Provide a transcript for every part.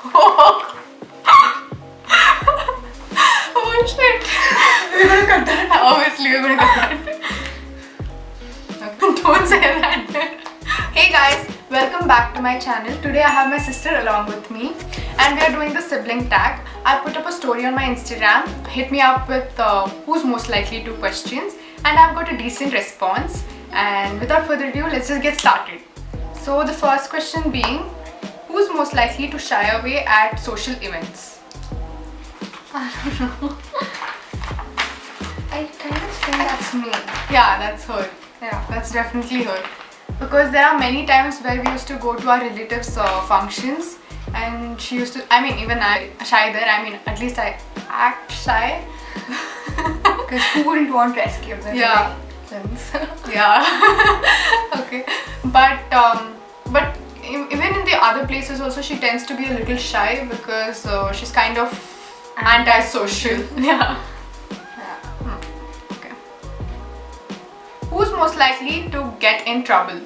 Oh shit! We're gonna cut that. Obviously, we're gonna cut that. Okay. Don't say that. Hey guys, welcome back to my channel. Today I have my sister along with me, and we are doing the sibling tag. I put up a story on my Instagram. Hit me up with who's most likely to questions, and I've got a decent response. And without further ado, let's just get started. So the first question being, who's most likely to shy away at social events? I don't know. I kind of think that's me. Yeah, that's her. Yeah. That's definitely her. Because there are many times where we used to go to our relatives' functions, and she used to, I mean, even I shy there. I mean, at least I act shy. Because who wouldn't want to escape the Yeah. relations? Yeah. Okay. But even in the other places also, she tends to be a little shy because she's kind of antisocial. Yeah. Okay. Who's most likely to get in trouble?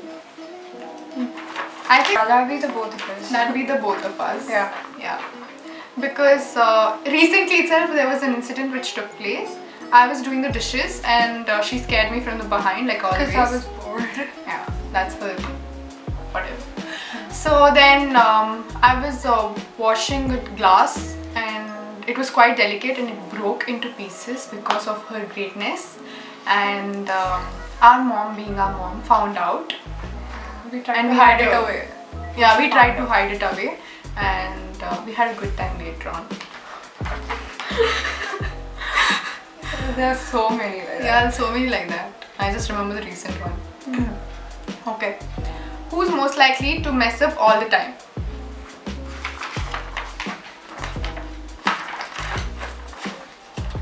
I think That'll be the both of us. that'd be the both of us. Yeah. Yeah. Because recently itself there was an incident which took place. I was doing the dishes and she scared me from the behind like always. Because I was bored. Yeah, that's her. Whatever. So then I was washing a glass and it was quite delicate and it broke into pieces because of her greatness. And our mom, being our mom, found out. We tried And to we hide had it a- away. Yeah, we tried to hide it away, and we had a good time later on. There are so many like that. Yeah, so many like that. I just remember the recent one. Okay. Who's most likely to mess up all the time?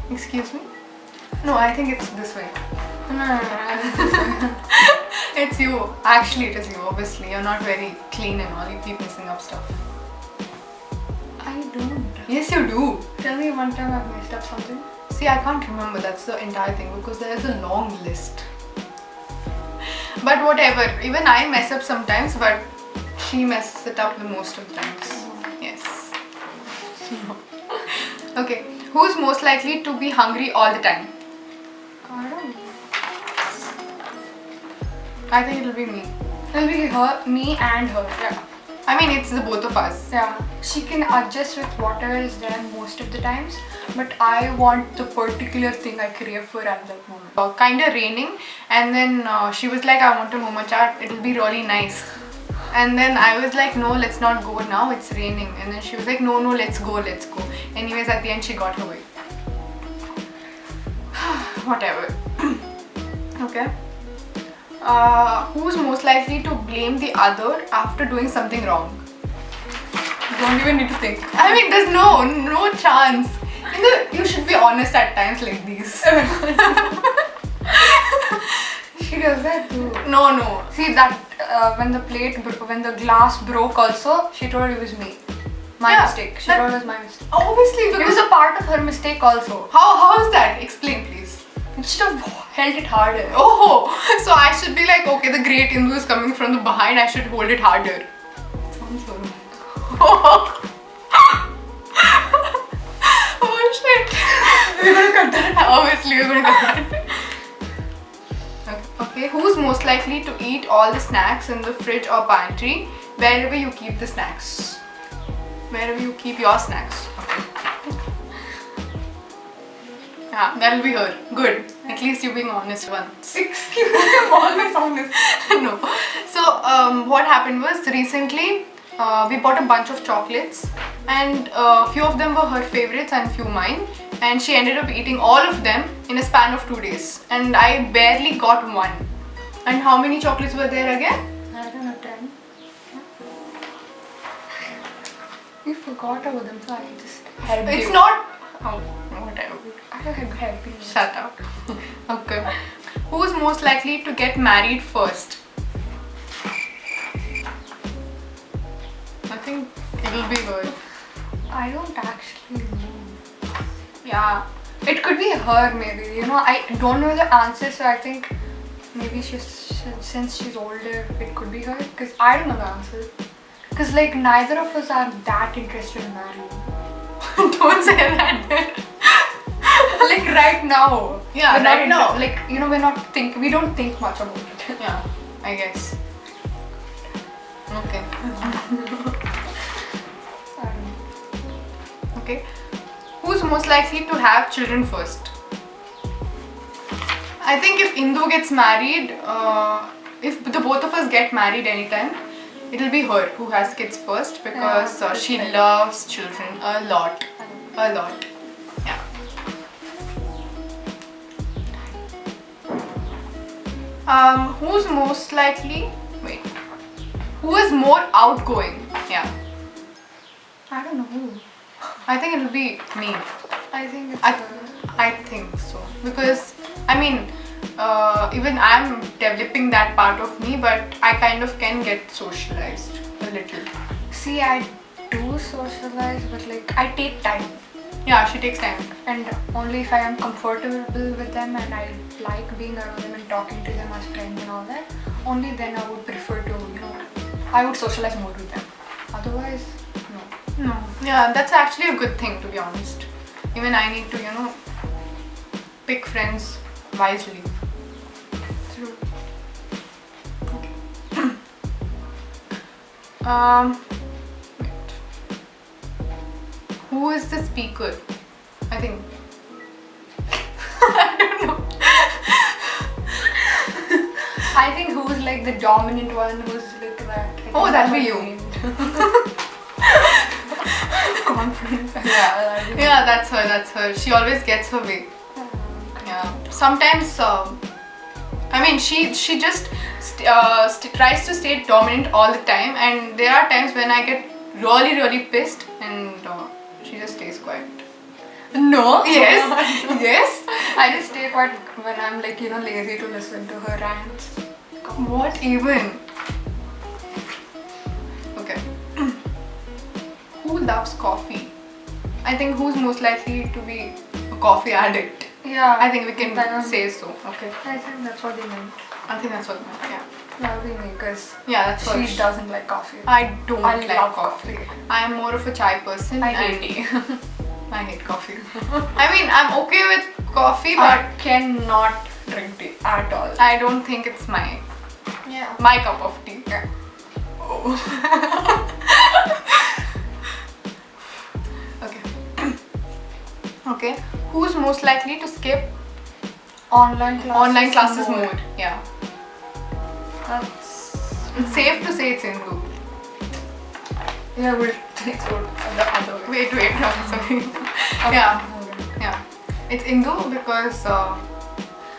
Excuse me? No, I think it's this way. No. It's you. Actually, it is you. Obviously, you're not very clean and all. You keep messing up stuff. I don't. Yes, you do. Tell me one time I've messed up something. See, I can't remember. That's the entire thing because there is a long list. But whatever. Even I mess up sometimes, but she messes it up the most of the times. Yes. Okay. Who's most likely to be hungry all the time? I don't know. I think it'll be me. It'll be her, me and her. Yeah. I mean, it's the both of us. Yeah. She can adjust with whatever is there most of the times, but I want the particular thing I crave for at that moment. Kinda raining, and then she was like, I want a momo chaat, it'll be really nice. And then I was like, no, let's not go now, it's raining. And then she was like, no, let's go. Anyways, at the end she got her way. Whatever. Okay. Who's most likely to blame the other after doing something wrong? Don't even need to think. I mean, there's no chance. You should be honest at times like these. She does that too. No. See that when the glass broke also, she told it was me. My Yeah, mistake. She that- told it was my mistake. Obviously, It because was a part of her mistake also. how is that? Explain, please. You should have held it harder. Oh, so I should be like, okay, the great Hindu is coming from the behind, I should hold it harder. Sounds so wrong. Oh shit. We're gonna cut that. Obviously, we're gonna cut that. Okay, who's most likely to eat all the snacks in the fridge or pantry wherever you keep the snacks? Wherever you keep your snacks. Okay. Yeah, that'll be her. Good. At least you're being honest once. Excuse me, I'm always honest. No. So what happened was recently we bought a bunch of chocolates and a few of them were her favorites and few mine, and she ended up eating all of them in a span of 2 days and I barely got one. And how many chocolates were there again? I don't know, 10. We forgot about them, so I just helped It's you. not. Oh, whatever. I don't help you. Shut up. Okay. Who's most likely to get married first? I think it'll be her. I don't actually know. Yeah. It could be her maybe. You know, I don't know the answer, so I think maybe since she's older, it could be her. Because I don't know the answer. Because like neither of us are that interested in marrying. Don't say that. Like right now. Yeah, We're not right now. Like we don't think much about it. Yeah, I guess. Okay. I don't know. Okay. Who's most likely to have children first? I think if Indu gets married, if the both of us get married anytime, it'll be her who has kids first because Yeah, she that's right. loves children a lot. A lot. Yeah. Who's most likely? Wait. Who is more outgoing? Yeah. I don't know who. I think it'll be me. I think it's I think so because I mean even I'm developing that part of me, but I kind of can get socialized a little. See, I do socialize, but like I take time, Yeah, she takes time. and only if I am comfortable with them and I like being around them and talking to them as friends and all that, only then I would prefer to, I would socialize more with them. Otherwise, no. No. Yeah, that's actually a good thing to be honest. Even I need to, pick friends wisely. True. Wait. Who is the speaker? I think. I don't know. I think who's like the dominant one, who's like that. I think Oh, that'll be I'm you. named. Confidence. Yeah, yeah, that's her. That's her. She always gets her way. Yeah. Sometimes, I mean, she just tries to stay dominant all the time, and there are times when I get really pissed, and she just stays quiet. No. Yes. Yes. I just stay quiet when I'm like, lazy to listen to her rants. What even? Okay. Who loves coffee? I think who's most likely to be a coffee addict? Yeah. I think we can Then- say so. Okay. I think that's what they meant. I think that's what I meant. Yeah. That would be me, because Yeah, that's what she doesn't like coffee. I don't I like love coffee. coffee. I am more of a chai person. I and hate tea. I hate coffee. I mean, I'm okay with coffee, but I cannot drink tea at all. I don't think it's my Yeah. cup of tea. Yeah. Okay. Okay. Who's most likely to skip Online classes more? Yeah. That's It's safe to say it's Indu. yeah, we'll take the other way. Wait, no, sorry. Okay. Yeah, Okay. yeah. It's Indu because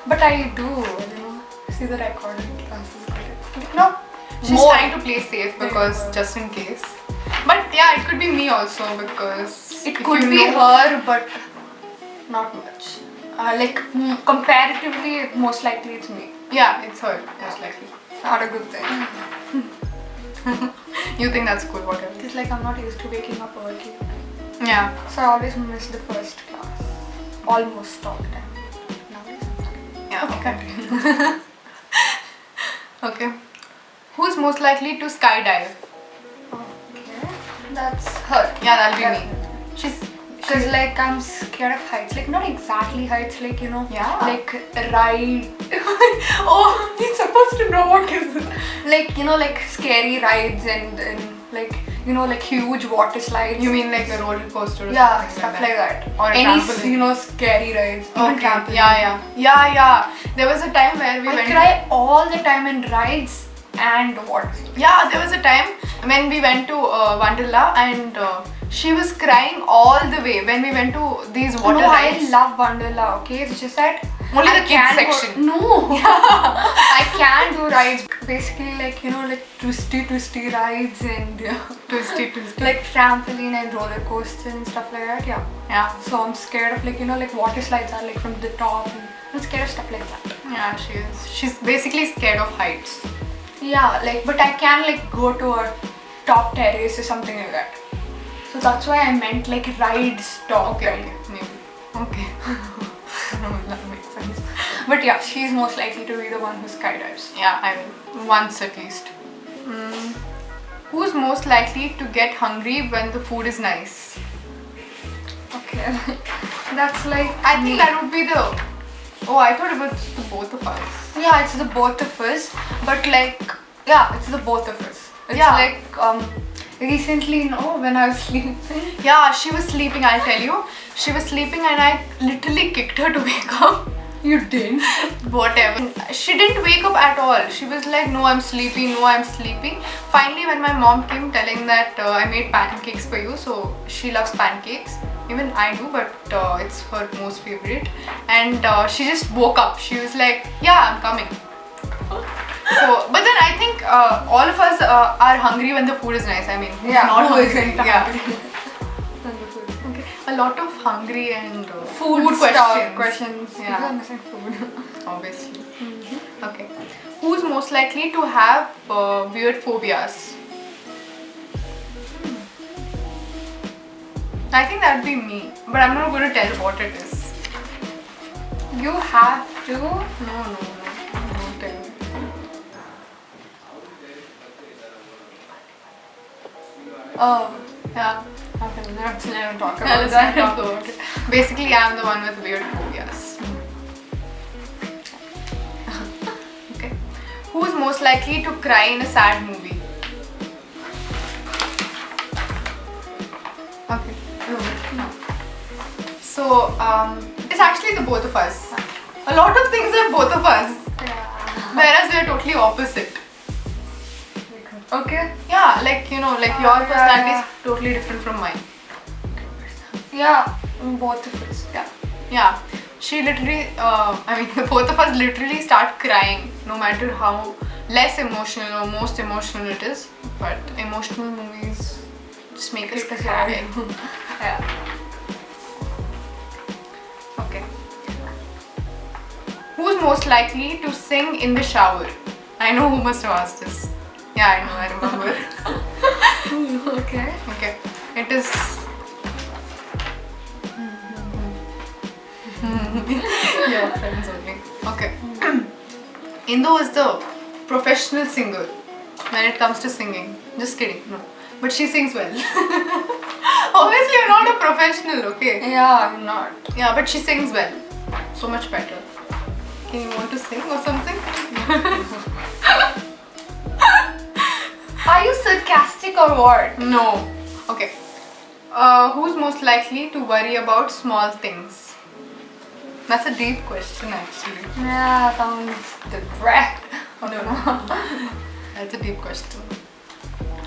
But I do, see the recording classes. no, she's More. trying to play safe because Yeah. just in case. But yeah, it could be me also because It if could you be know- her, but not much. Comparatively, most likely it's me. Yeah, it's her most likely. Not a good thing. You think that's cool? Whatever. It's like I'm not used to waking up early, Yeah. so I always miss the first class. Almost all the time. Nowadays, it's okay. Yeah. Okay. Okay. Who's most likely to skydive? Okay, that's her. Yeah, that'll be me. Definitely. She's Because like I'm scared of heights, like not exactly heights, like Yeah. like ride, oh, you're supposed to know what is it. like like scary rides and like like huge water slides. You mean like a roller coaster or Yeah, something stuff like that. Or a Any trampoline. scary rides. Even Okay. trampoline. Yeah. There was a time where we I went. cry all the time in rides and water. Yeah, there was a time when we went to Wonderla and she was crying all the way when we went to these water No, I rides. love Wonderla. Okay, it's just that Only I the kids can go- section. No, I can do rides. Basically, like like twisty rides and Twisty. like trampoline and roller coaster and stuff like that. Yeah. Yeah. So I'm scared of like water slides are like from the top. And I'm scared of stuff like that. Yeah, she is. She's basically scared of heights. Yeah, like but I can like go to a top terrace or something like that. So that's why I meant like rides top. Okay, maybe. Okay. That makes sense. But yeah, she's most likely to be the one who skydives. Yeah, I will. Once at least. Who's most likely to get hungry when the food is nice? Okay. That's like I think me. that would be the. Oh, I thought it was the both of us. Yeah, it's the both of us. But like, yeah, it's the both of us. It's Yeah. like recently, when I was sleeping. Yeah, she was sleeping. I'll tell you. She was sleeping, and I literally kicked her to wake up. You didn't. Whatever. She didn't wake up at all. She was like, no, I'm sleepy, no, I'm sleepy. Finally, when my mom came telling that I made pancakes for you, so she loves pancakes. Even I do, but it's her most favorite. And she just woke up. She was like, yeah, I'm coming. So, but then I think all of us are hungry when the food is nice. I mean, who's not who hungry? isn't Yeah. hungry? Okay. A lot of hungry and Food questions. questions. Yeah. People are missing food. Obviously. Okay. Who's most likely to have weird phobias? I think that'd be me, but I'm not going to tell what it is. You have to. No, don't tell me. Oh. Yeah. Okay, let's never talk Yeah, about let's that. not talk about it. Basically, I'm the one with weird phobias. Okay. Who's most likely to cry in a sad movie? Okay. No. So, it's actually the both of us. A lot of things are both of us, Yeah. whereas we are totally opposite. Okay. Yeah, like your yeah, personality yeah. is totally different from mine. Yeah, both of us. Yeah. Yeah, she literally, the both of us literally start crying no matter how less emotional or most emotional it is. But emotional movies just make us Make us cry. cry. Yeah. Okay. Who's most likely to sing in the shower? I know who must have asked this. Yeah, I remember. Okay. Okay, it is. Your friends only. Okay. Indu is the professional singer when it comes to singing. Just kidding, no. But she sings well. Obviously, you're not a professional, okay? Yeah, I'm not. Yeah, but she sings well. So much better. Can you want to sing or something? Are you sarcastic or what? No. Okay. Who's most likely to worry about small things? That's a deep question, actually. Yeah, sounds depressed. No. That's a deep question.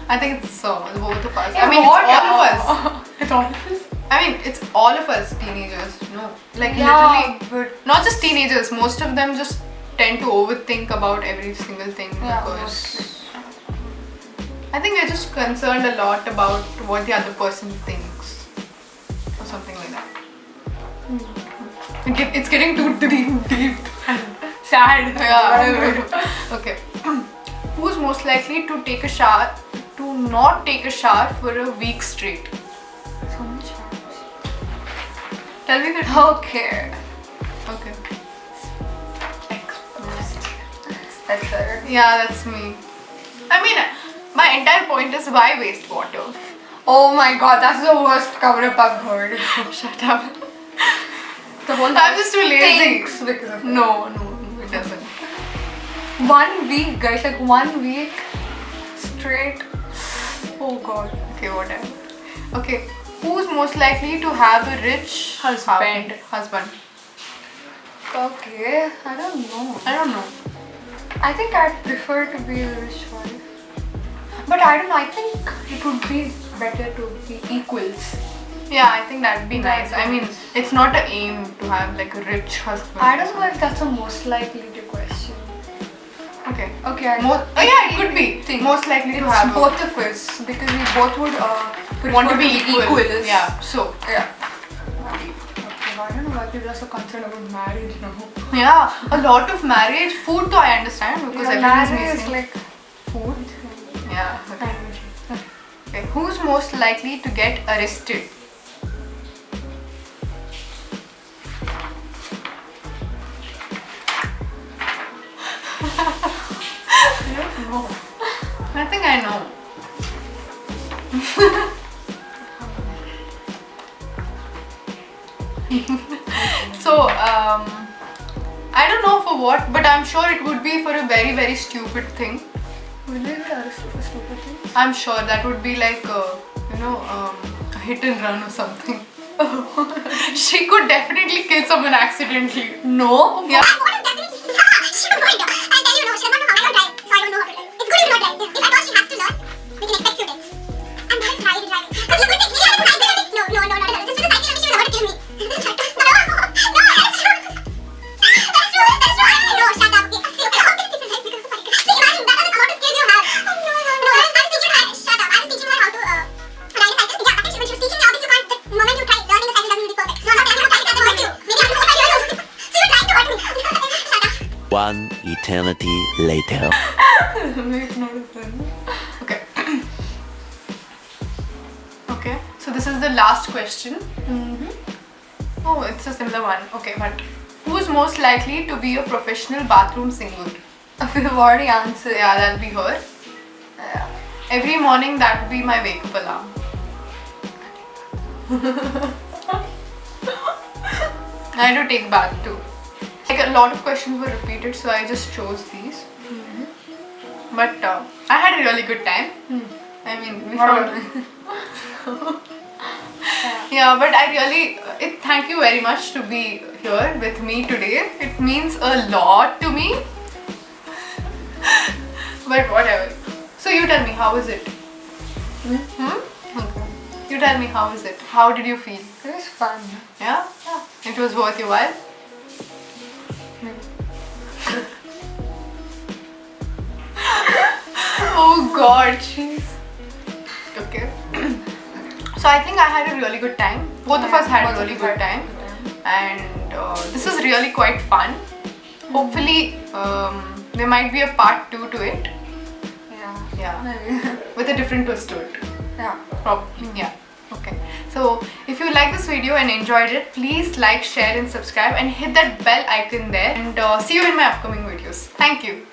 I think it's both of us. Yeah, I mean, what? it's all of us. It's all of us. I mean, it's all of us teenagers. No, like Yeah, literally, not just teenagers. Most of them just tend to overthink about every single thing Yeah, because mostly. I think we're just concerned a lot about what the other person thinks or something like that. It's getting too deep and sad. Yeah. Okay. Who's most likely to take a shower, to not take a shower for a week straight? So much hours. Tell me the Okay. Okay. Exposed. That's her. Yeah, that's me. I mean, my entire point is why waste water? Oh my god, that's the worst cover up I've heard. Shut up. The whole I'm just too lazy. stinks because of it. No, it doesn't. 1 week, guys, like 1 week straight. Oh god. Okay, whatever. Okay, who's most likely to have a rich Husband. Husband. Okay, I don't know. I don't know. I think I'd prefer to be a rich wife. But I don't know, I think it would be better to be equals. Yeah, I think that'd be nice. That'd I be mean, it's not an aim to have like a rich husband. I don't know if that's a most likely to question. Okay. Okay, I Yeah, it could be. think Most likely to it's have both of us because we both would want to prefer be equal. equals. Yeah. So. Yeah. Okay, I don't know why people are so concerned about marriage now. Yeah, a lot of marriage food. Though I understand because everybody's marriage is missing like food. Yeah. Okay. marriage. Okay. Who's most likely to get arrested? I don't know. I think I know. So I don't know for what, but I'm sure it would be for a very, very stupid thing. Will you get arrested for stupid things? I'm sure that would be like a hit and run or something. She could definitely kill someone accidentally. No. Yeah. She could point. I'll tell you, no, she does not know how to drive, so I don't know how to drive. It's good if you not drive. If at all she has to learn, we can expect few things. I'm very trying to drive it. But you could think, yeah, it's cycle only. No, not at all. Just with the cycle only, she was about to kill me. No, that's true. That's true. No, shut up. Okay. See, imagine that are the amount of skills you have. No, I was teaching her. Shut up. I was teaching her how to ride a cycle. Yeah, actually, when she was teaching me, obviously, the moment you try learning a cycle doesn't really perfect. No, I'm not telling you that hurt you. Maybe after 4 5 years also. So you're trying to hurt me. Shut up. One eternity later. Make not a friend. Okay. Okay. So this is the last question. Oh, it's a similar one. Okay, but who's most likely to be a professional bathroom singer? We've already answered. Yeah, that'll be her. Yeah. Every morning that would be my wake-up alarm. I had to take bath too. Like a lot of questions were repeated, so I just chose these. But I had a really good time. I mean, we found. Yeah, but I really thank you very much to be here with me today. It means a lot to me. But whatever. So you tell me, how is it? Okay. You tell me, how is it? How did you feel? It was fun. Yeah? It was worth your while? Oh god, jeez. Okay. So I think I had a really good time. Both of us had a really good time. And this was really quite fun. Hopefully there might be a part 2 to it. Yeah. Maybe. With a different twist to it. Yeah. Probably. Yeah. Okay. So if you like this video and enjoyed it, please like, share and subscribe and hit that bell icon there. And see you in my upcoming videos. Thank you.